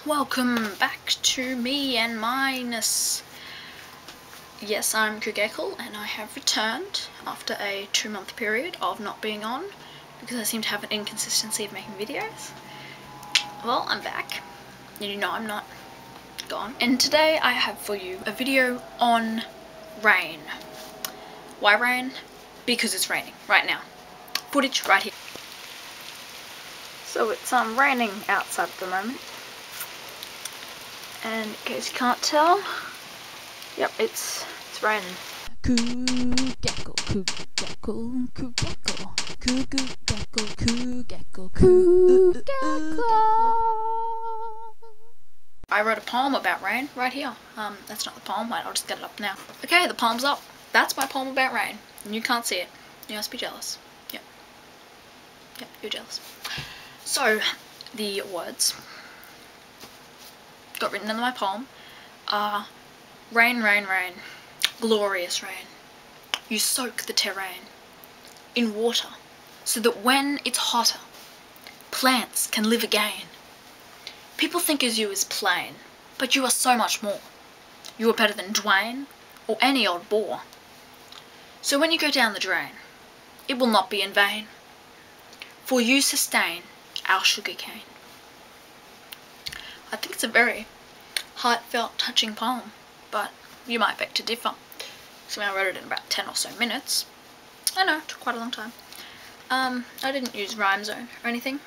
Welcome back to me and minus. Yes, I'm Kugekul and I have returned after a 2-month period of not being on because I seem to have an inconsistency of making videos. Well, I'm back. You know I'm not gone. And today I have for you a video on rain. Why rain? Because it's raining right now. Footage right here. So it's raining outside at the moment. And in case you can't tell, yep, it's raining. Kugekul, Kugekul, Kugekul, Kugekul, Kugekul, Kugekul. I wrote a poem about rain right here. That's not the poem, wait, I'll just get it up now. Okay, the poem's up. That's my poem about rain. And you can't see it. You must be jealous. Yep. Yep, you're jealous. So, the words got written in my poem are rain, rain, rain, glorious rain. You soak the terrain in water so that when it's hotter, plants can live again. People think of you as plain, but you are so much more. You are better than Dwayne or any old bore. So when you go down the drain, it will not be in vain, for you sustain our sugar cane. I think it's a very heartfelt, touching poem, but you might beg to differ. So I wrote it in about 10 or so minutes. I know, it took quite a long time. I didn't use Rhyme Zone or anything.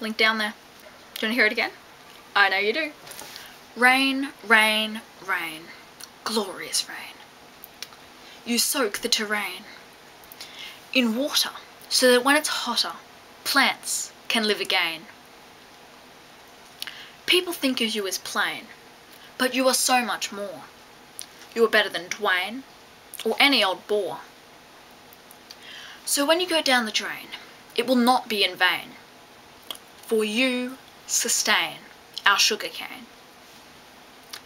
Link down there. Do you want to hear it again? I know you do. Rain, rain, rain, glorious rain. You soak the terrain in water so that when it's hotter, plants can live again. People think of you as plain, but you are so much more. You are better than Dwayne or any old bore. So when you go down the drain, it will not be in vain, for you sustain our sugar cane.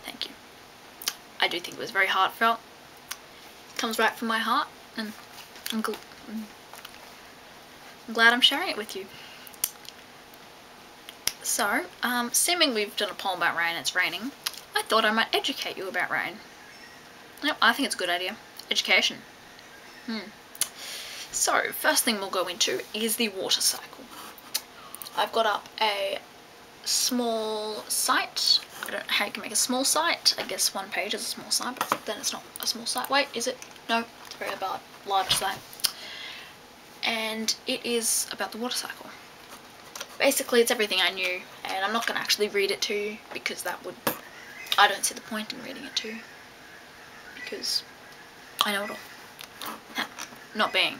Thank you. I do think it was very heartfelt. It comes right from my heart, and I'm glad I'm sharing it with you. So, seeming we've done a poem about rain, it's raining, I thought I might educate you about rain. Yep, I think it's a good idea. Education. So, first thing we'll go into is the water cycle. I've got up a small site. I don't know how you can make a small site. I guess one page is a small site, but then it's not a small site. Wait, is it? No, it's a very large site. And it is about the water cycle. Basically, it's everything I knew, and I'm not going to actually read it to you because I don't see the point in reading it to you because I know it all. Not being,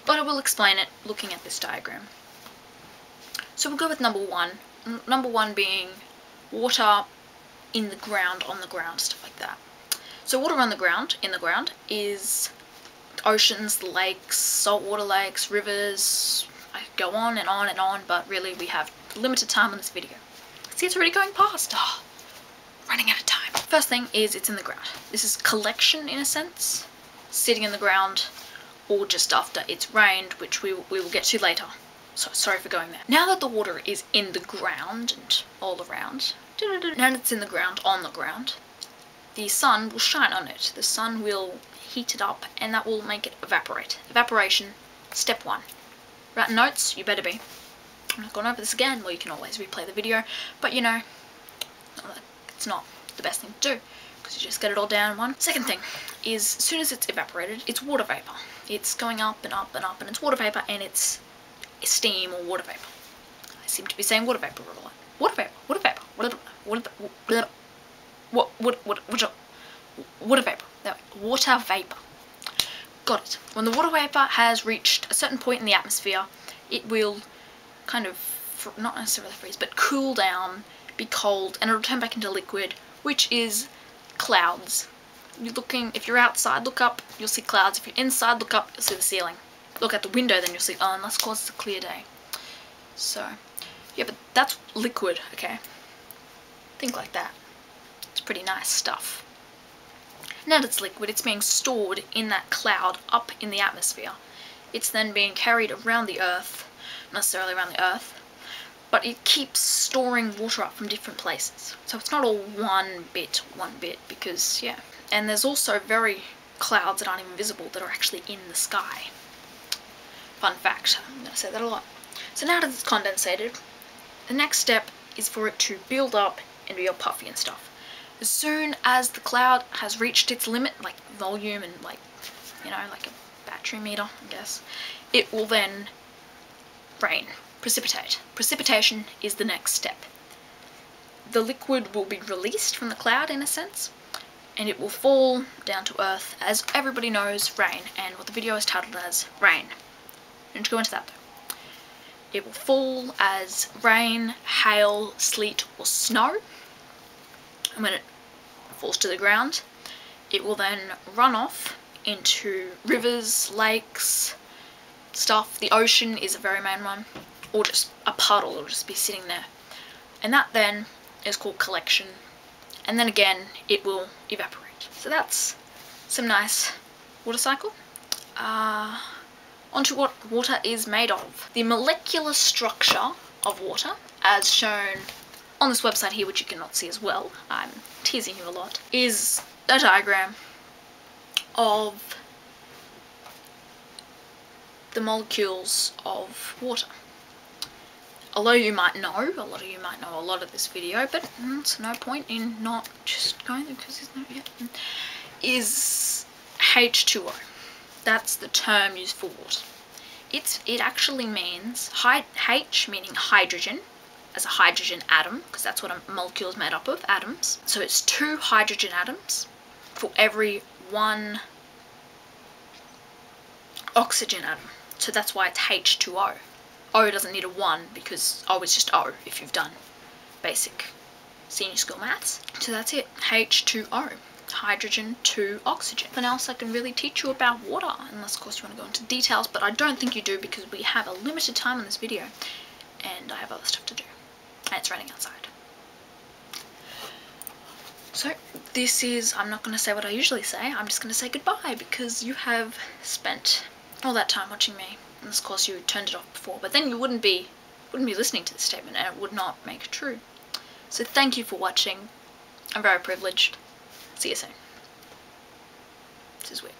but I will explain it looking at this diagram. So we'll go with number one. Number one being water in the ground, on the ground, stuff like that. So water on the ground, in the ground, is oceans, lakes, saltwater lakes, rivers. I could go on and on and on, but really we have limited time on this video. See, it's already going past. Running out of time. First thing is it's in the ground. This is collection in a sense, sitting in the ground, or just after it's rained, which we will get to later. So sorry for going there. Now that the water is in the ground and all around, now that it's in the ground, on the ground, the sun will shine on it. The sun will heat it up, and that will make it evaporate. Evaporation, step one. Writing notes, you better be. I'm not going over this again. Well, you can always replay the video, but you know, it's not the best thing to do because you just get it all down in one. Second thing is, as soon as it's evaporated, it's water vapor. It's going up and up and up, and it's water vapor, and it's steam or water vapor. I seem to be saying water vapor a lot. Water vapor, water vapor, water vapor. Water vapor. Got it. When the water vapor has reached a certain point in the atmosphere, it will kind of, not necessarily freeze, but cool down, be cold, and it'll turn back into liquid, which is clouds. If you're outside, look up, you'll see clouds. If you're inside, look up, you'll see the ceiling. Look out the window, then you'll see, oh, unless of course it's a clear day. So, yeah, but that's liquid, okay? Think like that. It's pretty nice stuff. Now that it's liquid, it's being stored in that cloud up in the atmosphere. It's then being carried around the earth, not necessarily around the earth, but it keeps storing water up from different places. So it's not all one bit, because, yeah. And there's also clouds that aren't even visible that are actually in the sky. Fun fact, I'm going to say that a lot. So now that it's condensated, the next step is for it to build up and be all puffy and stuff. As soon as the cloud has reached its limit, like volume and like, you know, like a battery meter, I guess, it will then rain, precipitate. Precipitation is the next step. The liquid will be released from the cloud in a sense, and it will fall down to earth as everybody knows, rain, and what the video is titled as, rain. I don't go into that though. It will fall as rain, hail, sleet, or snow, and when it falls to the ground, it will then run off into rivers, lakes, stuff. The ocean is a very main one, or just a puddle, it'll just be sitting there. And that then is called collection, and then again it will evaporate. So that's some nice water cycle. Onto what water is made of. The molecular structure of water, as shown on this website here, which you cannot see as well, I'm teasing you a lot, is a diagram of the molecules of water. Although you might know, a lot of this video, but it's no point in not just going there because there's no yet, is H2O. That's the term used for water. It actually means, H meaning hydrogen, as a hydrogen atom, because that's what a molecule is made up of, atoms. So it's 2 hydrogen atoms for every 1 oxygen atom. So that's why it's H2O. O doesn't need a 1 because O is just O if you've done basic senior school maths. So that's it, H2O. Hydrogen to oxygen. Nothing else I can really teach you about water, unless of course you want to go into details, but I don't think you do because we have a limited time on this video and I have other stuff to do and it's raining outside. So this is, I'm not going to say what I usually say, I'm just going to say goodbye because you have spent all that time watching me, and of course you turned it off before, but then you wouldn't be listening to this statement and it would not make it true. So thank you for watching. I'm very privileged. See you soon. This is weird.